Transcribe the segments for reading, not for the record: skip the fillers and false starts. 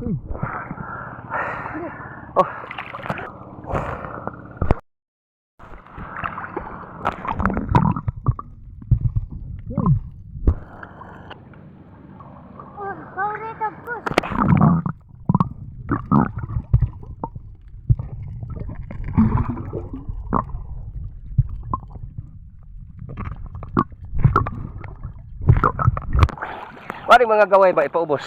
Oh. Maring mga gaway ba ipaubos?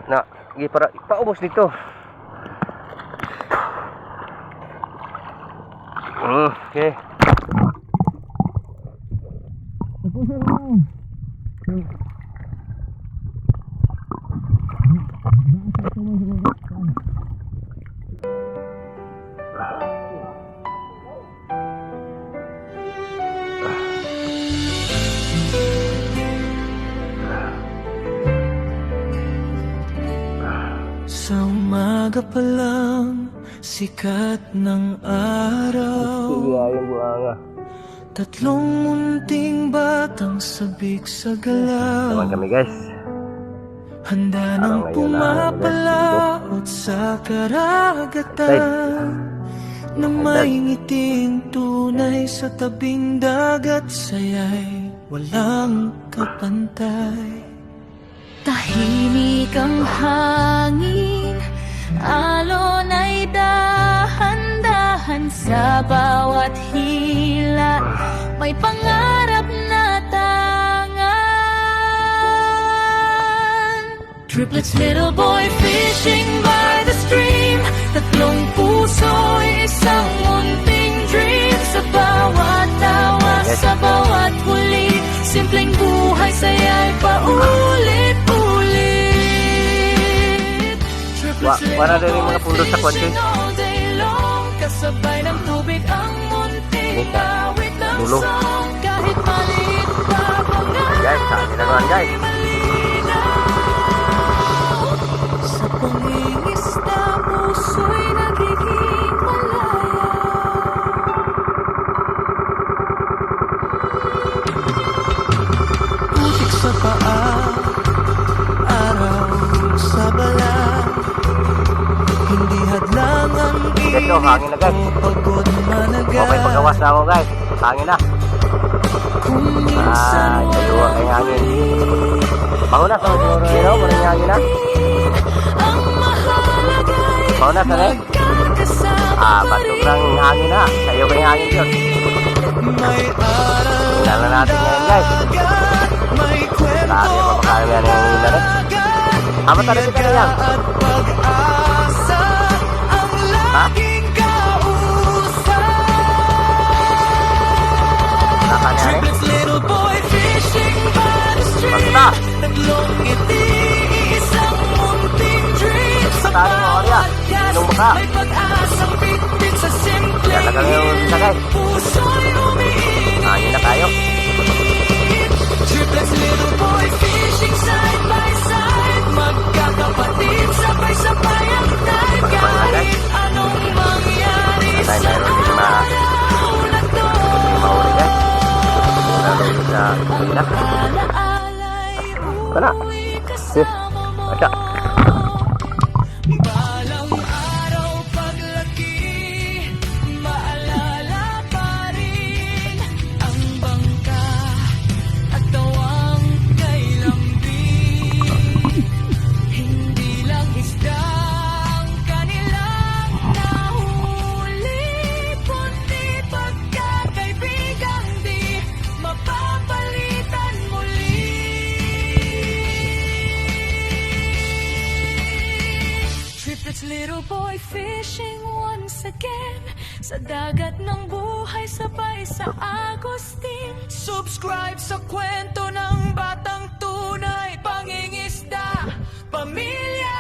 Na, para ipaubos dito. Okay. Sa umaga pa lang, sikat ng araw, tatlong munting batang sabik sa galaw. Naman kami guys. Handa nang pumapalaot sa karagatan, na may ngiting tunay sa tabing dagat, saya'y walang kapantay. Tahimik ang hangin, alon ay dahan-dahan sa bawat hila, may pangarap na tangan. Triplets, little boy fishing by the stream, tatlong puso, isang munting dream. Sa bawat tawa, sa bawat huli, simpleng buhay, saya'y paulit-ulit. Wala rin yung mga pundot sa kotse. Kasabay ng tubig ang munting awit ng Dulo. song, kahit maliit pa Guys, saan ginagawa guys? sa pangingisda, puso'y nagiging malaya. Putik sa paa, araw sa balat, hindi hadlang ang Ito, hangin na guys. pagod managa. Okay, pagkawas na ako guys. Hangin na. Kaluwa kay hangin. Pauna sa siguro nyo, maring hangin na. Pauna sa rin. Batok ng hangin na. Sayo kay hangin yun. May aral Tingnan na natin ngayon guys. may kwento Lari pa makakaya na yung hangin na rin. Tara kita na yan. at pag-asa ang laging kausap. Nakanya rin. Triplets, little boy fishing by the stream, Basta. tatlong ngiti, isang munting dream. Sa Tara mo, Arya. bawat Ilong baka. may pag-asang bitbit sa simpleng Yan, tagal yung isa guys. puso'y umiinit. Hangin na tayo. Triplets, little boy fishing side by side, magkakapatid, sabay-sabay ang dive. Kahit anong mangyari sa Meron din araw na to, mahuli guys. Lalo yung sa hangin na. Alaala'y Kana. uwi kasama mo. Asya. balang araw paglaki, maalala pa rin ang bangka at tawang kay lambing. Hindi lang isda ang kanilang nahuli, kundi pagkakaibigang di mapapalitan muli. Triplets, little boy fishing once again, sa dagat ng buhay, sabay sa Agustin. Subscribe sa kwento ng batang tunay, pangingisda, pamilya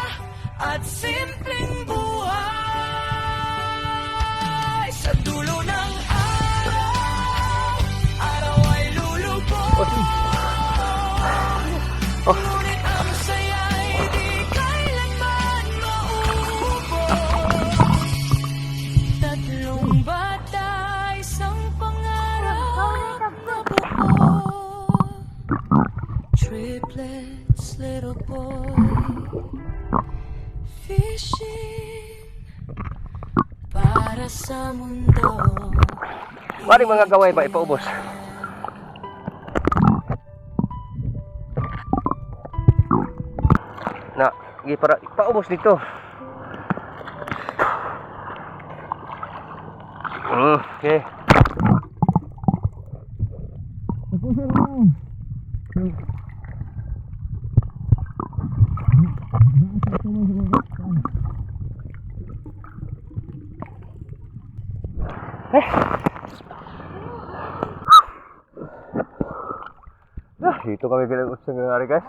at simpleng buhay. Sa dulo ng araw, araw ay lulubog, ngunit ang saya'y di kailanman maubos. Tatlong bata, isang pangarap na buo. Triplets, little boy, fishing para sa mundo. Maring mga gaway ba ipaubos? Na, para ipaubos dito. Okay. Dito kami pinag-usap ng hari guys.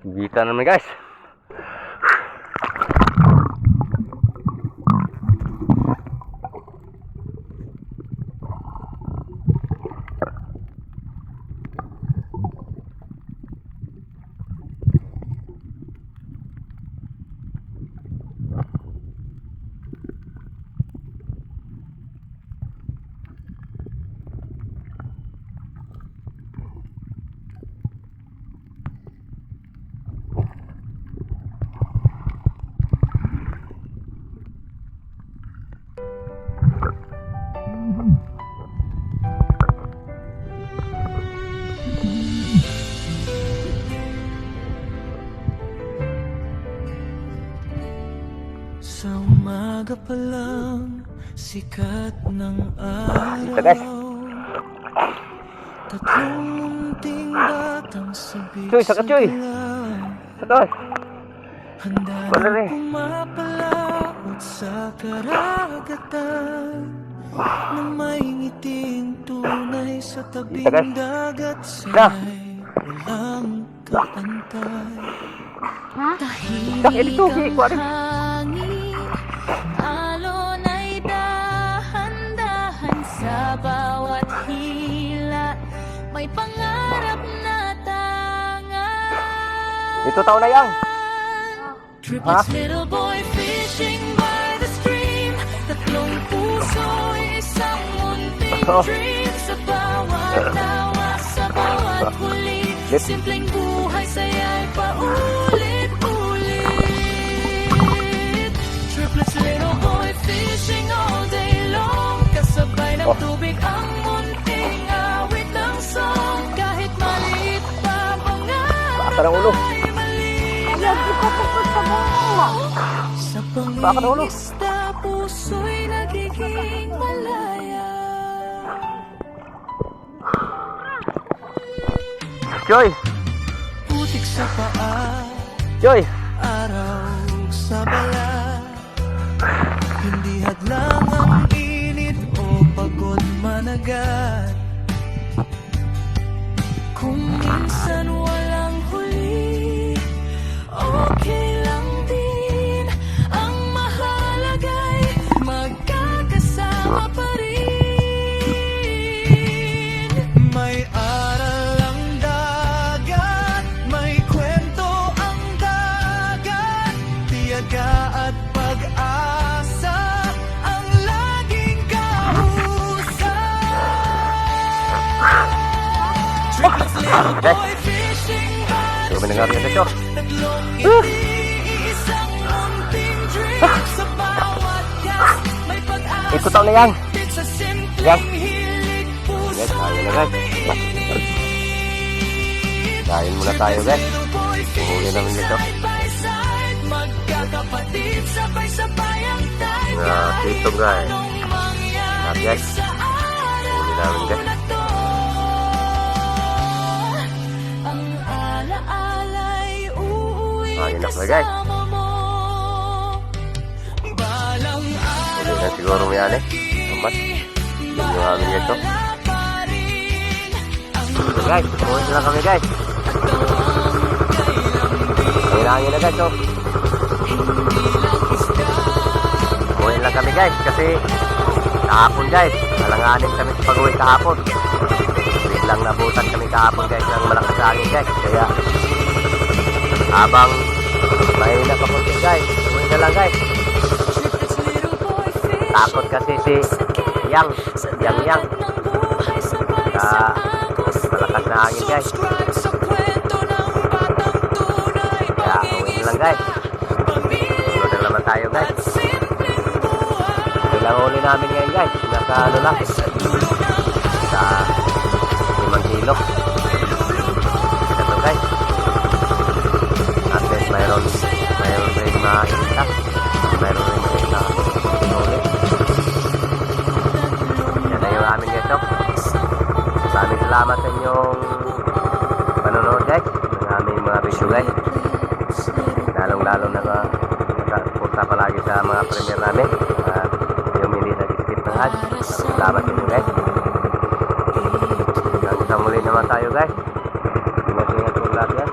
Kita naman guys. Sa umaga pa lang, sikat ng Ito, guys. araw. Tatlong munting batang sabik Choy, saka, Choy. galaw. Sakay. Handa Wala na rin. pumapalaot sa karagatan na may ngiting tunay sa tabing Ito, guys. dagat Na. sa'y walang kapantay. Sak, ito, kuha rin. hangin, alon ay dahan-dahan sa bawat hila. May pangarap na tangan. Ito taon na yang. Triplets, little boy fishing by the stream. Tatlong puso, isang munting dream. Sa bawat tawa, sa bawat huli, simpleng buhay, saya'y paulit-ulit. Triplets, little boy fishing all day long. Kasabay ng tubig ang munting awit ng song. Kahit maliit pa Baka ng ulo. pangarap ay malinaw. Sa Baka ng ulo. pangingisda, puso'y nagiging malaya. Joy. Putik sa paa, Joy. araw sa balat. Hindi hadlang ang init o pagod managat. Kung minsan walang huli, okay lang din. Ang mahalaga'y magkakasama pa rin. May aral ang dagat, may kwento ang dagat. Tiyaga at pag-asa ang laging kausap. Triplets, little boy fishing by the Ito kami nangyari ito. tatlong isang munting dream. Sa bawat gas, may pag-asa. Ito taon na yang. Sa Yang. simpleng hilig, Guys, puso'y tayo na guys. umiinit. Kain muna tayo guys. Little boy Huli namin fishing dito. side by side. Magkakapatid, sabay-sabay ang tagay. Na, dito, guys. Anong mangyari Lahat, guys. sa Huli namin araw guys. na to? Ang alaala'y uuwi Ayun na, guys. kasama mo. Balang Huli araw na siguro may ani. salamat. Yun yung aming ito. Guys, umuwi na lang kami guys. Hangin na guys, oh. Umuwi lang kami guys kasi kahapon guys, alanganin kami sa pag-uwi kahapon. Biglang nabutan kami kahapon guys ng malakas hangin guys. Kaya habang mahina pa konti guys, umuwi na lang guys. Takot kasi si Yang sa malakas na hangin guys. Kaya uwi na lang guys. Tulog na naman tayo guys. Kailangan uli namin ngayon guys. Nasa ano lang, sa 5 kilo. Ito guys. At least mayroon rin makikita. Mayroon rin makikita uli. Yan na yung aming ito. Maraming salamat sa inyong panonood guys ng aming mga video guys. Lalong-lalo na nakapunta palagi sa mga premiere namin at yung hindi nag-skip ng ads. Salamat sa inyo guys. Hanggang sa muli naman tayo guys. Ingat-ingat po lahat yan.